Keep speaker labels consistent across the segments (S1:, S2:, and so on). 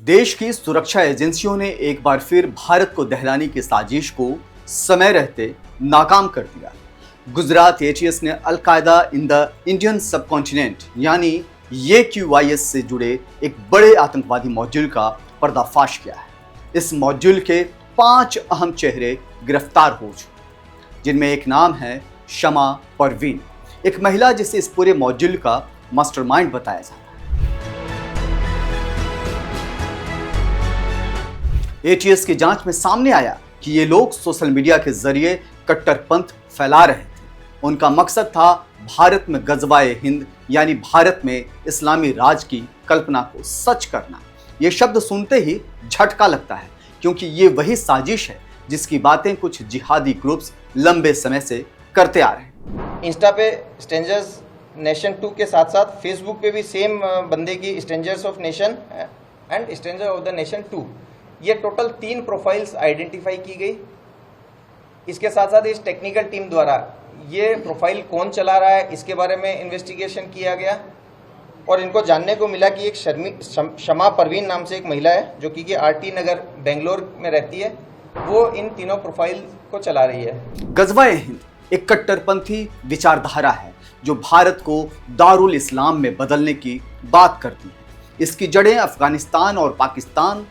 S1: देश की सुरक्षा एजेंसियों ने एक बार फिर भारत को दहलाने की साजिश को समय रहते नाकाम कर दिया। गुजरात एटीएस ने al Qaeda in the Indian subcontinent यानी AQIS से जुड़े एक बड़े आतंकवादी मॉड्यूल का पर्दाफाश किया है। इस मॉड्यूल के 5 अहम चेहरे गिरफ्तार हो चुके, जिनमें एक नाम है शमा परवीन, एक महिला जिसे इस पूरे मॉड्यूल का मास्टरमाइंड बताया जाता है। एटीएस की जांच में सामने आया कि ये लोग सोशल मीडिया के जरिए कट्टरपंथ फैला रहे थे। उनका मकसद था भारत में गजवाए हिंद यानी भारत में इस्लामी राज की कल्पना को सच करना। ये शब्द सुनते ही झटका लगता है, क्योंकि ये वही साजिश है जिसकी बातें कुछ जिहादी ग्रुप्स लंबे समय से करते आ रहे हैं।
S2: इंस्टा पे स्ट्रेंजर्स नेशन 2 के साथ साथ फेसबुक पे भी सेम बंदे की strangers of nation and stranger of the nation 2, ये टोटल 3 प्रोफाइल्स आइडेंटिफाई की गई। इसके साथ साथ इस टेक्निकल टीम द्वारा ये प्रोफाइल कौन चला रहा है इसके बारे में इन्वेस्टिगेशन किया गया और इनको जानने को मिला कि एक शमा परवीन नाम से एक महिला है जो कि RT नगर बेंगलोर में रहती है, वो इन तीनों प्रोफाइल को चला रही है।
S1: गजवाए हिंद एक कट्टरपंथी विचारधारा है जो भारत को दारुल इस्लाम में बदलने की बात करती है। इसकी जड़ें अफगानिस्तान और पाकिस्तान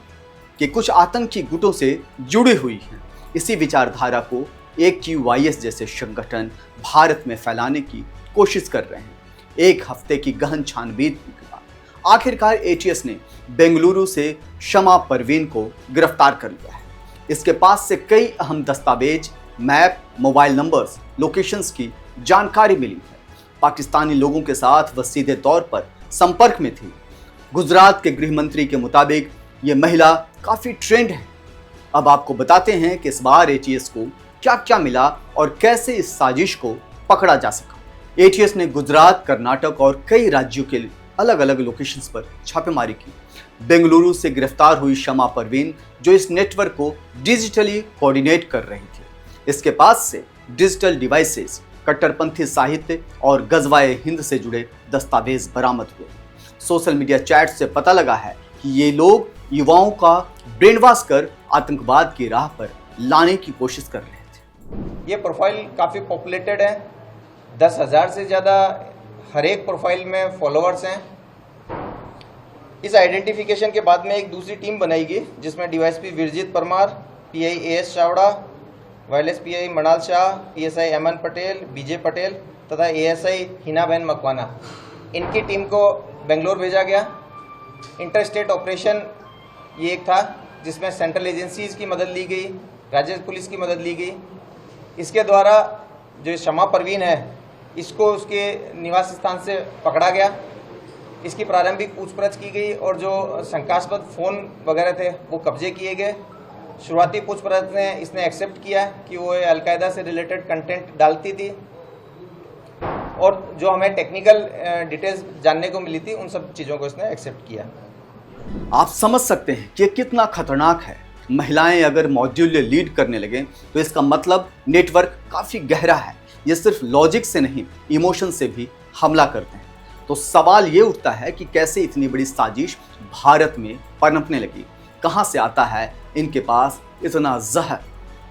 S1: के कुछ आतंकी गुटों से जुड़ी हुई हैं। इसी विचारधारा को AQIS जैसे संगठन भारत में फैलाने की कोशिश कर रहे हैं। एक हफ्ते की गहन छानबीन के बाद आखिरकार ATS ने बेंगलुरु से शमा परवीन को गिरफ्तार कर लिया है। इसके पास से कई अहम दस्तावेज, मैप, मोबाइल नंबर्स, लोकेशंस की जानकारी मिली है। पाकिस्तानी लोगों के साथ वह सीधे तौर पर संपर्क में थी। गुजरात के गृह मंत्री के मुताबिक ये महिला काफी ट्रेंड है। अब आपको बताते हैं कि इस बार ATS को क्या क्या मिला और कैसे इस साजिश को पकड़ा जा सका। ATS ने गुजरात, कर्नाटक और कई राज्यों के अलग अलग लोकेशंस पर छापेमारी की। बेंगलुरु से गिरफ्तार हुई शमा परवीन, जो इस नेटवर्क को डिजिटली कोऑर्डिनेट कर रही थी, इसके पास से डिजिटल डिवाइसेस, कट्टरपंथी साहित्य और गजवाए हिंद से जुड़े दस्तावेज बरामद हुए। सोशल मीडिया चैट से पता लगा है कि ये लोग युवाओं का ब्रेन वॉश कर आतंकवाद की राह पर लाने की कोशिश कर रहे थे।
S2: ये प्रोफाइल काफ़ी पॉपुलेटेड है, 10,000 से ज़्यादा हर एक प्रोफाइल में फॉलोअर्स हैं। इस आइडेंटिफिकेशन के बाद में एक दूसरी टीम बनाई गई जिसमें DYSP Virjit Parmar, PI AS Chavda, wireless PI Manal Shah, PSI Aman Patel, BJ Patel तथा ASI हिनाबेन मकवाना, इनकी टीम को बेंगलोर भेजा गया। इंटर स्टेट ऑपरेशन ये एक था जिसमें सेंट्रल एजेंसीज की मदद ली गई, राज्य पुलिस की मदद ली गई। इसके द्वारा जो शमा परवीन है इसको उसके निवास स्थान से पकड़ा गया। इसकी प्रारंभिक पूछपरछ की गई और जो शंकास्पद फ़ोन वगैरह थे वो कब्जे किए गए। शुरुआती पूछपरछ में इसने एक्सेप्ट किया कि वो अल-कायदा से रिलेटेड कंटेंट डालती थी और जो हमें टेक्निकल डिटेल्स जानने को मिली थी उन सब चीज़ों को इसने एक्सेप्ट किया।
S1: आप समझ सकते हैं कि कितना खतरनाक है। महिलाएं अगर मॉड्यूल लीड करने लगे तो इसका मतलब नेटवर्क काफी गहरा है। ये सिर्फ लॉजिक से नहीं, इमोशन से भी हमला करते हैं। तो सवाल ये उठता है कि कैसे इतनी बड़ी साजिश भारत में पनपने लगी, कहां से आता है इनके पास इतना जहर।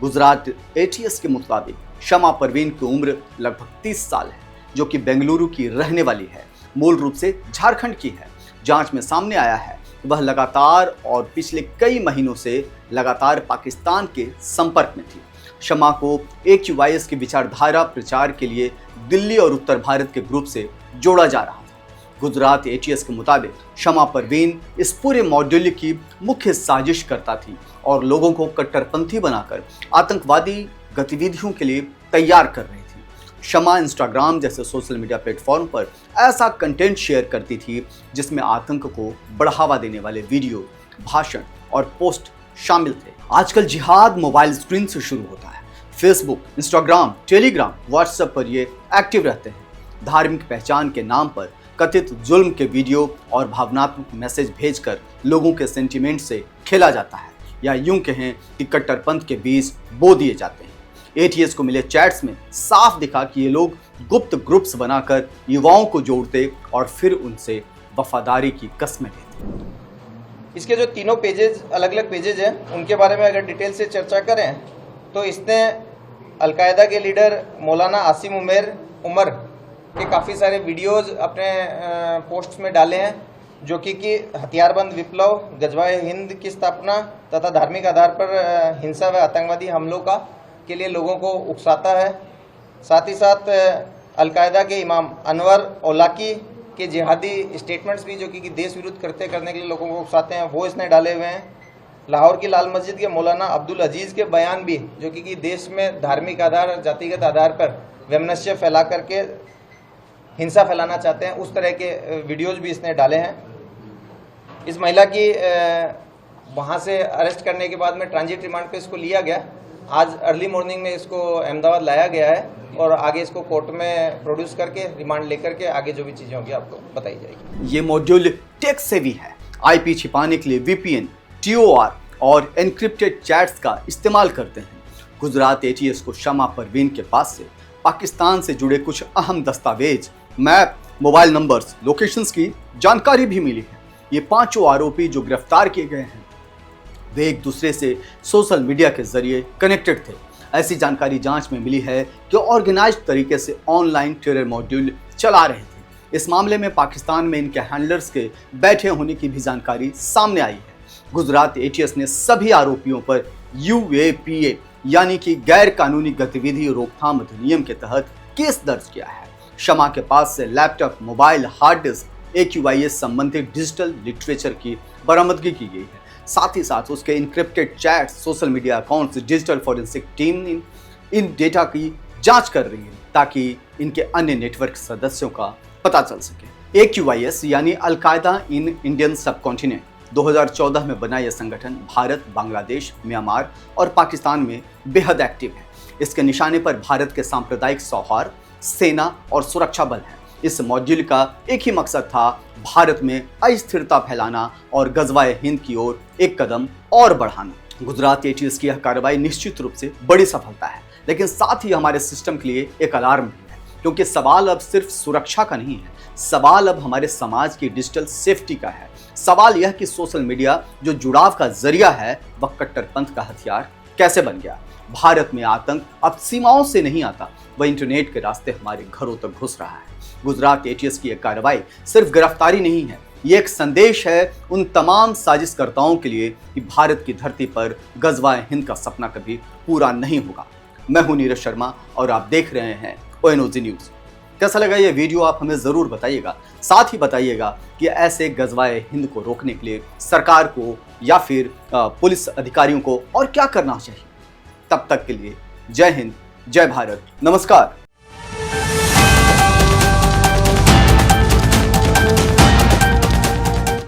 S1: गुजरात ATS के मुताबिक शमा परवीन की उम्र लगभग 30 साल है, जो कि बेंगलुरु की रहने वाली है, मूल रूप से झारखंड की है। जांच में सामने आया है वह लगातार और पिछले कई महीनों से लगातार पाकिस्तान के संपर्क में थी। शमा को AQIS की विचारधारा प्रचार के लिए दिल्ली और उत्तर भारत के ग्रुप से जोड़ा जा रहा था। गुजरात ATS के मुताबिक शमा परवीन इस पूरे मॉड्यूल की मुख्य साजिश करता थी और लोगों को कट्टरपंथी बनाकर आतंकवादी गतिविधियों के लिए तैयार कर रही थी। शमा इंस्टाग्राम जैसे सोशल मीडिया प्लेटफॉर्म पर ऐसा कंटेंट शेयर करती थी जिसमें आतंक को बढ़ावा देने वाले वीडियो, भाषण और पोस्ट शामिल थे। आजकल जिहाद मोबाइल स्क्रीन से शुरू होता है। फेसबुक, इंस्टाग्राम, टेलीग्राम, व्हाट्सएप पर ये एक्टिव रहते हैं। धार्मिक पहचान के नाम पर कथित जुल्म के वीडियो और भावनात्मक मैसेज भेजकर लोगों के सेंटिमेंट से खेला जाता है, या यूं कहें कि कट्टरपंथ के बीज बो दिए जाते हैं। ATS को मिले चैट्स में साफ दिखा कि ये लोग गुप्त ग्रुप्स बनाकर युवाओं को जोड़ते और फिर उनसे वफादारी की कस्में लेते।
S2: इसके जो तीनों पेजेज अलग अलग पेजेज हैं उनके बारे में अगर डिटेल से चर्चा करें तो इसने अलकायदा के लीडर मौलाना आसिम उमर के काफ़ी सारे वीडियोस अपने पोस्ट्स में डाले हैं जो कि हथियारबंद विप्लव, गजवाए हिंद की स्थापना तथा धार्मिक आधार पर हिंसा व आतंकवादी हमलों के लिए लोगों को उकसाता है। साथ ही साथ अलकायदा के इमाम अनवर औलाकी के जिहादी स्टेटमेंट्स भी जो कि देश विरुद्ध करने के लिए लोगों को उकसाते हैं वो इसने डाले हुए हैं। लाहौर की लाल मस्जिद के मौलाना अब्दुल अजीज़ के बयान भी जो कि देश में धार्मिक आधार, जातिगत आधार पर वैमनस्य फैला करके हिंसा फैलाना चाहते हैं, उस तरह के वीडियोज़ भी इसने डाले हैं। इस महिला की वहाँ से अरेस्ट करने के बाद में ट्रांजिट रिमांड पे इसको लिया गया। आज अर्ली मॉर्निंग में इसको अहमदाबाद लाया गया है और आगे इसको कोर्ट में प्रोड्यूस करके रिमांड लेकर के आगे जो भी चीज़ें होंगी आपको बताई जाएगी।
S1: ये मॉड्यूल टेक सेवी है। आईपी छिपाने के लिए वीपीएन, टीओआर और एनक्रिप्टेड चैट्स का इस्तेमाल करते हैं। गुजरात एटीएस को शमा परवीन के पास से पाकिस्तान से जुड़े कुछ अहम दस्तावेज, मैप, मोबाइल नंबर्स, लोकेशंस की जानकारी भी मिली है। ये पांचों आरोपी जो गिरफ्तार किए गए हैं वे एक दूसरे से सोशल मीडिया के जरिए कनेक्टेड थे। ऐसी जानकारी जांच में मिली है कि ऑर्गेनाइज्ड तरीके से ऑनलाइन टेरर मॉड्यूल चला रहे थे। इस मामले में पाकिस्तान में इनके हैंडलर्स के बैठे होने की भी जानकारी सामने आई है। गुजरात एटीएस ने सभी आरोपियों पर यूएपीए यानी कि गैर कानूनी गतिविधि रोकथाम अधिनियम के तहत केस दर्ज किया है। शमा के पास से laptop, mobile, hard disk, AQIS संबंधित डिजिटल लिटरेचर की बरामदगी की गई है। साथ ही साथ उसके encrypted chats, social media accounts, digital forensic team इन डेटा की जांच कर रही है ताकि इनके अन्य नेटवर्क सदस्यों का पता चल सके। AQIS यानी अलकायदा इन इंडियन सबकॉन्टिनेंट 2014 में बना यह संगठन भारत, बांग्लादेश, म्यांमार और पाकिस्तान में बेहद एक्टिव है। इसके निशाने पर भारत के सांप्रदायिक सौहार्द, सेना और सुरक्षा बल है। इस मॉड्यूल का एक ही मकसद था भारत में अस्थिरता फैलाना और गजवाए हिंद की ओर एक कदम और बढ़ाना। गुजरात एटीएस की यह कार्रवाई निश्चित रूप से बड़ी सफलता है, लेकिन साथ ही हमारे सिस्टम के लिए एक अलार्म भी है, क्योंकि सवाल अब सिर्फ सुरक्षा का नहीं है, सवाल अब हमारे समाज की डिजिटल सेफ्टी का है। सवाल यह कि सोशल मीडिया जो जुड़ाव का जरिया है वह कट्टरपंथ का हथियार कैसे बन गया। भारत में आतंक अब सीमाओं से नहीं आता, वह इंटरनेट के रास्ते हमारे घरों तक घुस रहा है। गुजरात एटीएस की यह कार्रवाई सिर्फ गिरफ्तारी नहीं है, ये एक संदेश है उन तमाम साजिशकर्ताओं के लिए कि भारत की धरती पर गजवाए हिंद का सपना कभी पूरा नहीं होगा। मैं हूं नीरज शर्मा और आप देख रहे हैं ONOG न्यूज। कैसा लगा ये वीडियो आप हमें जरूर बताइएगा। साथ ही बताइएगा कि ऐसे गजवाए हिंद को रोकने के लिए सरकार को या फिर पुलिस अधिकारियों को और क्या करना चाहिए। तब तक के लिए जय हिंद, जय भारत, नमस्कार।